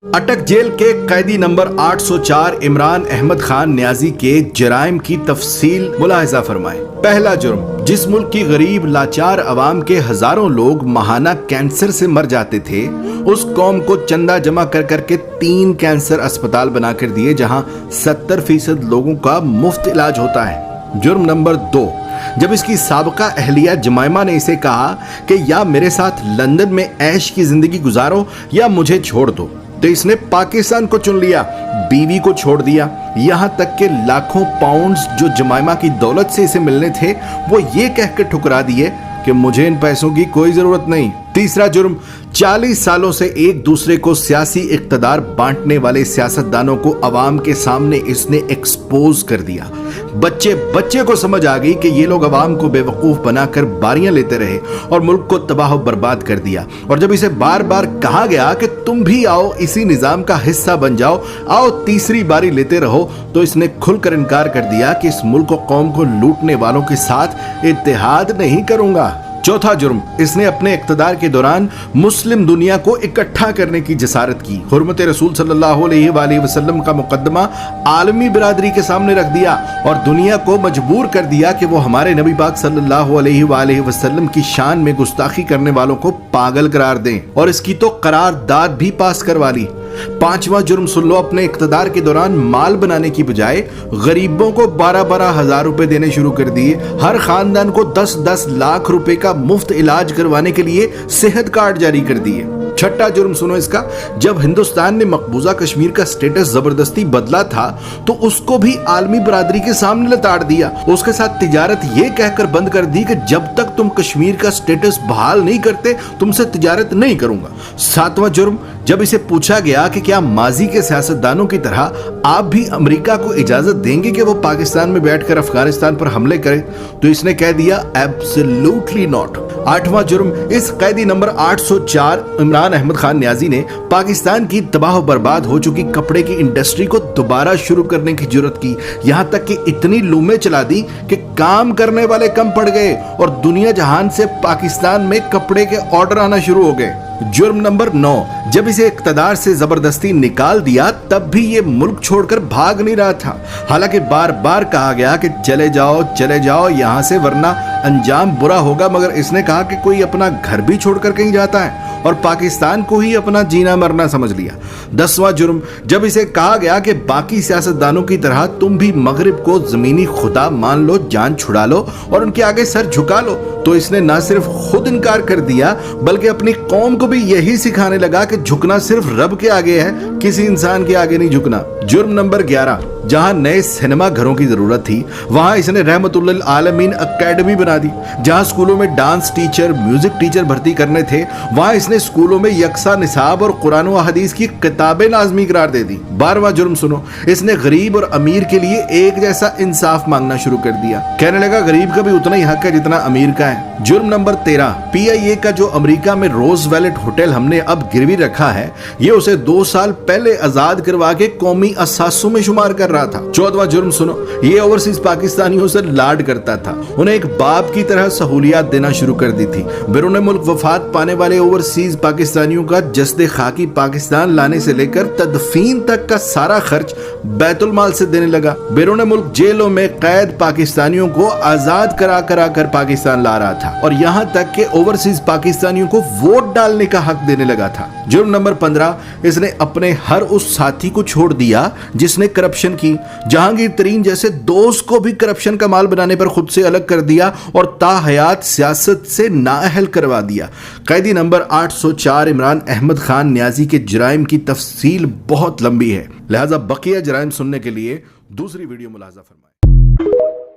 अटक जेल के कैदी नंबर 804 इमरान अहमद खान न्याजी के जराइम की तफसील मुलाहिजा फरमाएं। पहला जुर्म, जिस मुल्क की गरीब लाचार अवाम के हजारों लोग माहाना कैंसर से मर जाते थे, उस कौम को चंदा जमा कर करके 3 कैंसर अस्पताल बना कर दिए जहां 70% लोगों का मुफ्त इलाज होता है। जुर्म नंबर 2, जब इसकी साबका अहलिया जमाइमा ने इसे कहा कि या मेरे साथ लंदन में ऐश की जिंदगी गुजारो या मुझे छोड़ दो, तो इसने पाकिस्तान को चुन लिया, बीवी को छोड़ दिया। यहां तक के लाखों पाउंड्स जो जमाइमा की दौलत से इसे मिलने थे, वो ये कहकर ठुकरा दिए कि मुझे इन पैसों की कोई जरूरत नहीं। तीसरा जुर्म, 40 सालों से एक दूसरे को सियासी इक्तदार बांटने वाले सियासतदानों को अवाम के सामने इसने एक्सपोज कर दिया। बच्चे को समझ आ गई कि ये लोग अवाम को बेवकूफ बनाकर बारियां लेते रहे और मुल्क को तबाह बर्बाद कर दिया। और जब इसे बार बार कहा गया कि तुम भी आओ, इसी निजाम का हिस्सा बन जाओ, आओ तीसरी बारी लेते रहो, तो इसने खुलकर इनकार कर दिया कि इस मुल्क और कौम को लूटने वालों के साथ इत्तेहाद नहीं करूंगा। चौथा जुर्म, इसने अपने इक्तदार के दौरान मुस्लिम दुनिया को इकट्ठा करने की जसारत की। हुर्मत रसूल सल्लल्लाहु अलैहि वसल्लम का मुकद्दमा आलमी बिरादरी के सामने रख दिया और दुनिया को मजबूर कर दिया कि वो हमारे नबी पाक सल्लल्लाहु अलैहि वसल्लम की शान में गुस्ताखी करने वालों को पागल करार दें, और इसकी तो करारदाद भी पास करवा ली। पांचवा जुर्म सुन लो, अपने इक्तदार के दौरान माल बनाने की बजाय गरीबों को 12-12 हजार रुपए देने शुरू कर दिए। हर खानदान को 10-10 लाख रुपए का मुफ्त इलाज करवाने के लिए सेहत कार्ड जारी कर दिए। छठा जुर्म सुनो इसका, जब हिंदुस्तान ने मकबूजा कश्मीर का स्टेटस जबरदस्ती बदला था, तो उसको भी आलमी बरादरी के सामने लताड़ दिया। उसके साथ तिजारत ये कहकर बंद कर दी कि जब तक तुम कश्मीर का स्टेटस बहाल नहीं करते, तुमसे तिजारत नहीं करूंगा। सातवां जुर्म, जब इसे पूछा गया कि क्या माजी के सियासतदानों की तरह आप भी अमेरिका को इजाजत देंगे कि वो पाकिस्तान में बैठकर अफगानिस्तान पर हमले करे, तो इसने कह दिया एब्सोल्युटली नॉट। आठवां जुर्म, इस कैदी नंबर 804 इमरान अहमद खान न्याजी ने पाकिस्तान की तबाह बर्बाद हो चुकी कपड़े की इंडस्ट्री को दोबारा शुरू करने की जुर्रत की। यहां तक कि इतनी लूमें चला दी कि काम करने वाले कम पड़ गए और दुनिया जहान से पाकिस्तान में कपड़े के ऑर्डर आना शुरू हो गए। जुर्म नंबर 9, जब इसे इक्तदार से जबरदस्ती निकाल दिया, तब भी ये मुल्क छोड़कर भाग नहीं रहा था। हालांकि बार बार कहा गया कि चले जाओ यहां से, वरना अंजाम बुरा होगा, मगर इसने कहा कि कोई अपना घर भी छोड़कर कहीं जाता है और पाकिस्तान को ही अपना जीना मरना समझ लिया। 10वां जुर्म, जब इसे कहा गया कि बाकी सियासतदानों की तरह तुम भी मगरिब को जमीनी खुदा मान लो, जान छुड़ा लो और उनके आगे सर झुका लो, तो इसने न सिर्फ खुद इनकार कर दिया बल्कि अपनी कौम को भी यही सिखाने लगा कि झुकना सिर्फ रब के आगे है, किसी इंसान के आगे नहीं झुकना। जुर्म नंबर 11, जहां नए सिनेमा घरों की जरूरत थी, वहां इसने रहमतुल्लिल आलमीन एकेडमी बना दी। जहां स्कूलों में डांस टीचर, म्यूजिक टीचर भर्ती करने थे, वहां इसने स्कूलों में यकसा निसाब और कुरान व हदीस की किताबें लाजमी करार दे दी। 12वां जुर्म सुनो, इसने गरीब और अमीर के लिए एक जैसा इंसाफ मांगना शुरू कर दिया। कहने लगा गरीब का भी उतना ही हक है जितना अमीर का है। जुर्म नंबर 13, PIA का जो अमेरिका में रोज वैलेट होटल हमने अब गिरवी रखा है, ये उसे 2 साल पहले आजाद करवा के कौमी असासों में शुमार कर रहा था। 14वां जुर्म सुनो, ये ओवरसीज पाकिस्तानियों से लाड करता था, उन्हें एक बाप की तरह सहूलियात देना शुरू कर दी थी। बैरून मुल्क वफात पाने वाले ओवरसीज पाकिस्तानियों का जस्दे खाकी पाकिस्तान लाने से लेकर तदफीन तक का सारा खर्च बैतुल माल से देने लगा। बैरून मुल्क जेलों में कैद पाकिस्तानियों को आजाद करा कर पाकिस्तान ला रहा था और यहाँ तक के ओवरसीज पाकिस्तानियों को वोट डालने का हक देने लगा था। जुर्म नंबर 15, इसने अपने हर उस साथी को छोड़ दिया जिसने करप्शन की। जहांगीर तरीन जैसे दोस्त को भी करप्शन का माल बनाने पर खुद से अलग कर दिया और ताहयात सियासत से नाअहल करवा दिया। कैदी नंबर 804 इमरान अहमद खान न्याजी के जराइम की तफसील बहुत लंबी है, लिहाजा बकिया जराइम सुनने के लिए दूसरी वीडियो मुलाहिजा फरमाएं।